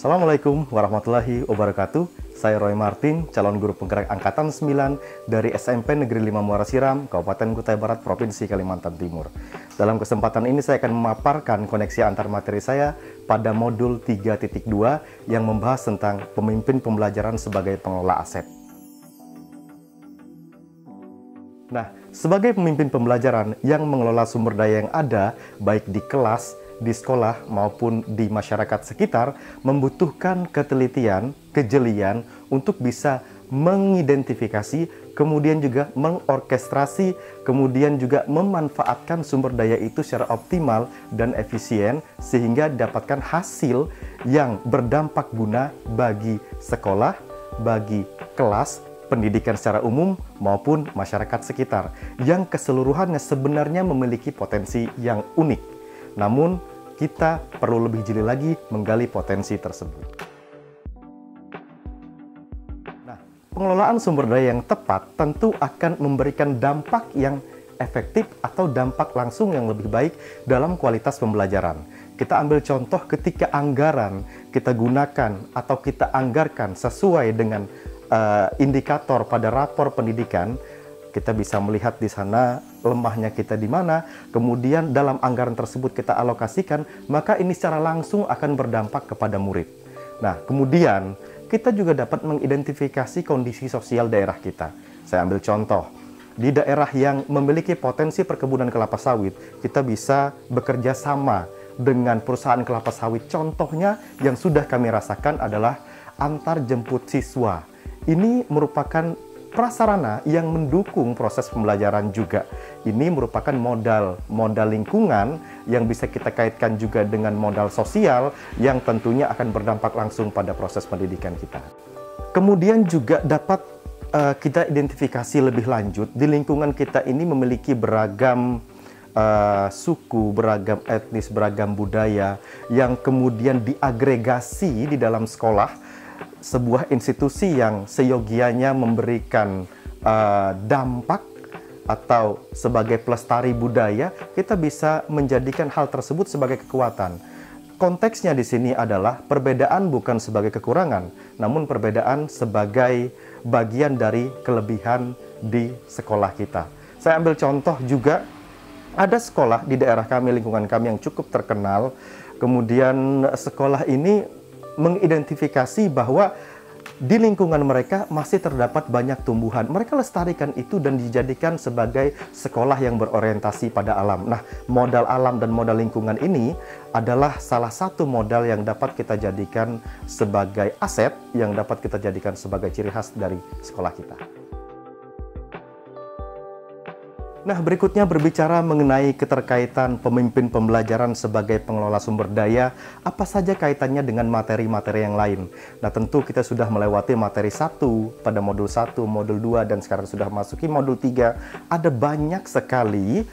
Assalamualaikum warahmatullahi wabarakatuh. Saya Roy Martin, calon guru penggerak Angkatan 9 dari SMP Negeri 5 Muara Siram, Kabupaten Kutai Barat, Provinsi Kalimantan Timur. Dalam kesempatan ini saya akan memaparkan koneksi antar materi saya pada modul 3.2 yang membahas tentang pemimpin pembelajaran sebagai pengelola aset. Nah, sebagai pemimpin pembelajaran yang mengelola sumber daya yang ada, baik di kelas, di sekolah maupun di masyarakat sekitar, membutuhkan ketelitian, kejelian untuk bisa mengidentifikasi, kemudian juga mengorkestrasi, kemudian juga memanfaatkan sumber daya itu secara optimal dan efisien sehingga dapatkan hasil yang berdampak guna bagi sekolah, bagi kelas, pendidikan secara umum maupun masyarakat sekitar yang keseluruhannya sebenarnya memiliki potensi yang unik. Namun kita perlu lebih jeli lagi menggali potensi tersebut. Nah, pengelolaan sumber daya yang tepat tentu akan memberikan dampak yang efektif atau dampak langsung yang lebih baik dalam kualitas pembelajaran. Kita ambil contoh ketika anggaran kita gunakan atau kita anggarkan sesuai dengan indikator pada rapor pendidikan, kita bisa melihat di sana lemahnya kita di mana, kemudian dalam anggaran tersebut kita alokasikan, maka ini secara langsung akan berdampak kepada murid. Nah, kemudian kita juga dapat mengidentifikasi kondisi sosial daerah kita. Saya ambil contoh, di daerah yang memiliki potensi perkebunan kelapa sawit, kita bisa bekerja sama dengan perusahaan kelapa sawit. Contohnya yang sudah kami rasakan adalah antar jemput siswa. Ini merupakan prasarana yang mendukung proses pembelajaran juga. Ini merupakan modal lingkungan yang bisa kita kaitkan juga dengan modal sosial yang tentunya akan berdampak langsung pada proses pendidikan kita. Kemudian juga dapat kita identifikasi lebih lanjut, di lingkungan kita ini memiliki beragam suku, beragam etnis, beragam budaya yang kemudian diagregasi di dalam sekolah, sebuah institusi yang seyogianya memberikan dampak atau sebagai pelestari budaya, kita bisa menjadikan hal tersebut sebagai kekuatan. Konteksnya di sini adalah perbedaan bukan sebagai kekurangan, namun perbedaan sebagai bagian dari kelebihan di sekolah kita. Saya ambil contoh juga, ada sekolah di daerah kami, lingkungan kami yang cukup terkenal, kemudian sekolah ini mengidentifikasi bahwa di lingkungan mereka masih terdapat banyak tumbuhan. Mereka lestarikan itu dan dijadikan sebagai sekolah yang berorientasi pada alam. Nah, modal alam dan modal lingkungan ini adalah salah satu modal yang dapat kita jadikan sebagai aset, yang dapat kita jadikan sebagai ciri khas dari sekolah kita. Nah, berikutnya berbicara mengenai keterkaitan pemimpin pembelajaran sebagai pengelola sumber daya, apa saja kaitannya dengan materi-materi yang lain. Nah, tentu kita sudah melewati materi 1 pada modul 1, modul 2, dan sekarang sudah masuki modul 3. Ada banyak sekali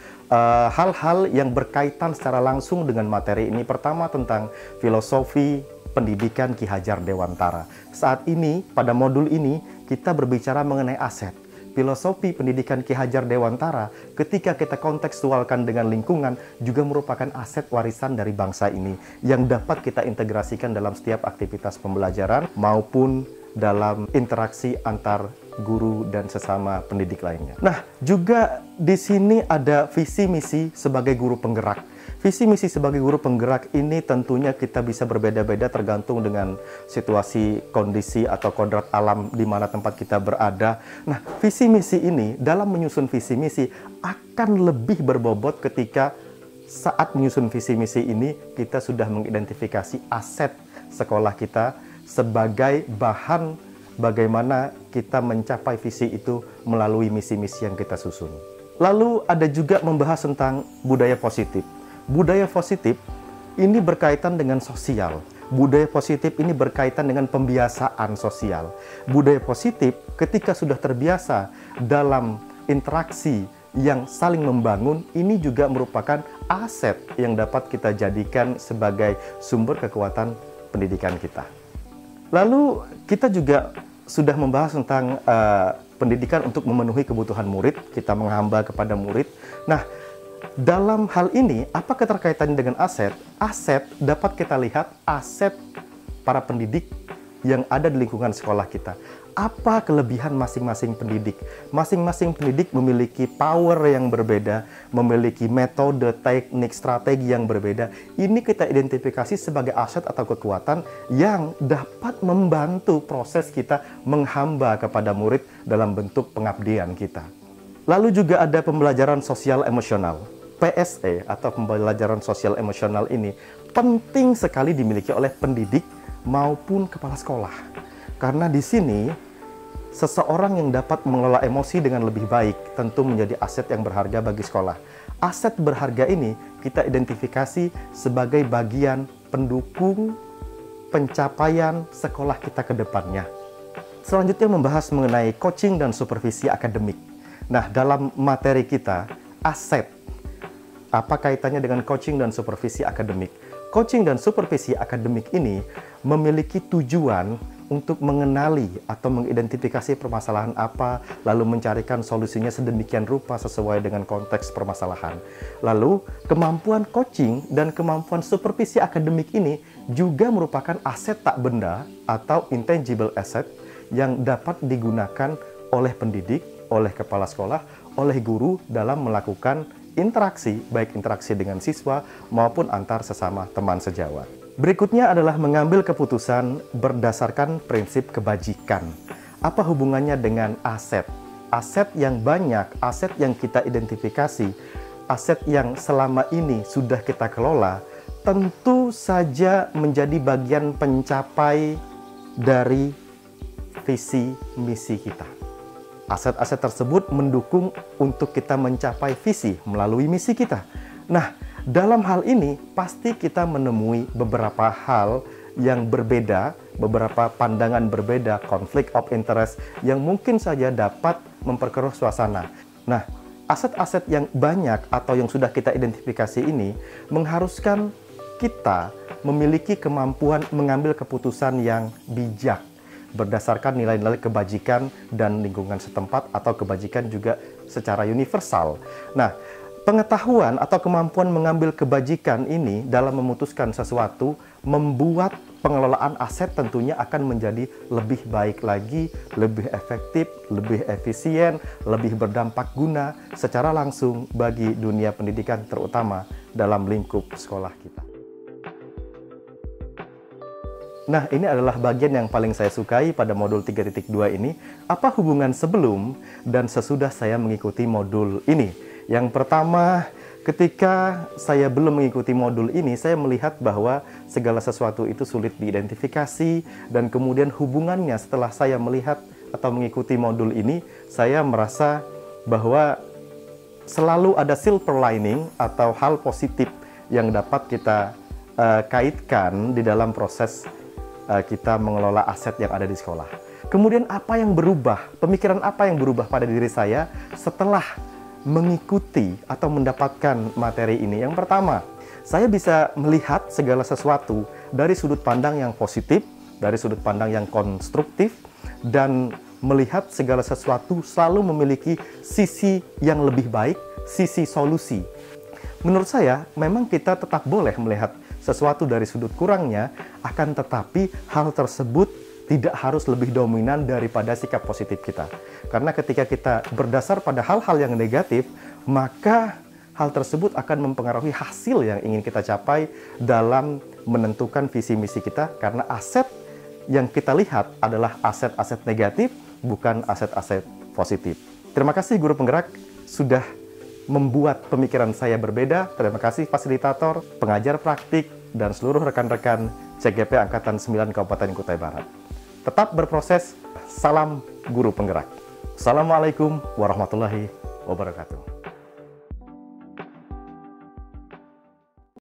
hal-hal yang berkaitan secara langsung dengan materi ini. Pertama, tentang filosofi pendidikan Ki Hajar Dewantara. Saat ini, pada modul ini, kita berbicara mengenai aset. Filosofi pendidikan Ki Hajar Dewantara ketika kita kontekstualkan dengan lingkungan juga merupakan aset warisan dari bangsa ini yang dapat kita integrasikan dalam setiap aktivitas pembelajaran maupun dalam interaksi antar guru dan sesama pendidik lainnya. Nah, juga di sini ada visi misi sebagai guru penggerak. Visi misi sebagai guru penggerak ini tentunya kita bisa berbeda-beda tergantung dengan situasi, kondisi, atau kodrat alam di mana tempat kita berada. Nah, visi misi ini dalam menyusun visi misi akan lebih berbobot ketika saat menyusun visi misi ini kita sudah mengidentifikasi aset sekolah kita sebagai bahan bagaimana kita mencapai visi itu melalui misi-misi yang kita susun. Lalu ada juga membahas tentang budaya positif. Budaya positif ini berkaitan dengan sosial. Budaya positif ini berkaitan dengan pembiasaan sosial. Budaya positif ketika sudah terbiasa dalam interaksi yang saling membangun, ini juga merupakan aset yang dapat kita jadikan sebagai sumber kekuatan pendidikan kita. Lalu kita juga sudah membahas tentang pendidikan untuk memenuhi kebutuhan murid, kita menghamba kepada murid. Nah, dalam hal ini, apa keterkaitannya dengan aset? Aset dapat kita lihat aset para pendidik yang ada di lingkungan sekolah kita. Apa kelebihan masing-masing pendidik? Masing-masing pendidik memiliki power yang berbeda, memiliki metode, teknik, strategi yang berbeda. Ini kita identifikasi sebagai aset atau kekuatan yang dapat membantu proses kita menghamba kepada murid dalam bentuk pengabdian kita. Lalu juga ada pembelajaran sosial emosional. PSE atau pembelajaran sosial emosional ini penting sekali dimiliki oleh pendidik maupun kepala sekolah. Karena di sini seseorang yang dapat mengelola emosi dengan lebih baik tentu menjadi aset yang berharga bagi sekolah. Aset berharga ini kita identifikasi sebagai bagian pendukung pencapaian sekolah kita ke depannya. Selanjutnya membahas mengenai coaching dan supervisi akademik. Nah, dalam materi kita, aset. Apa kaitannya dengan coaching dan supervisi akademik? Coaching dan supervisi akademik ini memiliki tujuan untuk mengenali atau mengidentifikasi permasalahan apa, lalu mencarikan solusinya sedemikian rupa sesuai dengan konteks permasalahan. Lalu, kemampuan coaching dan kemampuan supervisi akademik ini juga merupakan aset tak benda atau intangible asset yang dapat digunakan oleh pendidik, oleh kepala sekolah, oleh guru dalam melakukan interaksi, baik interaksi dengan siswa maupun antar sesama teman sejawat. Berikutnya adalah mengambil keputusan berdasarkan prinsip kebajikan. Apa hubungannya dengan aset? Aset yang banyak, aset yang kita identifikasi, aset yang selama ini sudah kita kelola, tentu saja menjadi bagian pencapai dari visi misi kita. Aset-aset tersebut mendukung untuk kita mencapai visi melalui misi kita. Nah, dalam hal ini pasti kita menemui beberapa hal yang berbeda, beberapa pandangan berbeda, konflik of interest yang mungkin saja dapat memperkeruh suasana. Nah, aset-aset yang banyak atau yang sudah kita identifikasi ini mengharuskan kita memiliki kemampuan mengambil keputusan yang bijak berdasarkan nilai-nilai kebajikan dan lingkungan setempat atau kebajikan juga secara universal. Nah, pengetahuan atau kemampuan mengambil kebajikan ini dalam memutuskan sesuatu membuat pengelolaan aset tentunya akan menjadi lebih baik lagi, lebih efektif, lebih efisien, lebih berdampak guna secara langsung bagi dunia pendidikan terutama dalam lingkup sekolah kita. Nah, ini adalah bagian yang paling saya sukai pada modul 3.2 ini. Apa hubungan sebelum dan sesudah saya mengikuti modul ini? Yang pertama, ketika saya belum mengikuti modul ini, saya melihat bahwa segala sesuatu itu sulit diidentifikasi, dan kemudian hubungannya setelah saya melihat atau mengikuti modul ini, saya merasa bahwa selalu ada silver lining atau hal positif yang dapat kita kaitkan di dalam proses kita mengelola aset yang ada di sekolah. Kemudian apa yang berubah? Pemikiran apa yang berubah pada diri saya setelah mengikuti atau mendapatkan materi ini? Yang pertama, saya bisa melihat segala sesuatu dari sudut pandang yang positif, dari sudut pandang yang konstruktif, dan melihat segala sesuatu selalu memiliki sisi yang lebih baik, sisi solusi. Menurut saya, memang kita tetap boleh melihat sesuatu dari sudut kurangnya, akan tetapi hal tersebut tidak harus lebih dominan daripada sikap positif kita. Karena ketika kita berdasar pada hal-hal yang negatif, maka hal tersebut akan mempengaruhi hasil yang ingin kita capai dalam menentukan visi misi kita, karena aset yang kita lihat adalah aset-aset negatif, bukan aset-aset positif. Terima kasih guru penggerak sudah membuat pemikiran saya berbeda. Terima kasih fasilitator, pengajar praktik, dan seluruh rekan-rekan CGP Angkatan 9 Kabupaten Kutai Barat. Tetap berproses. Salam guru penggerak. Assalamualaikum warahmatullahi wabarakatuh.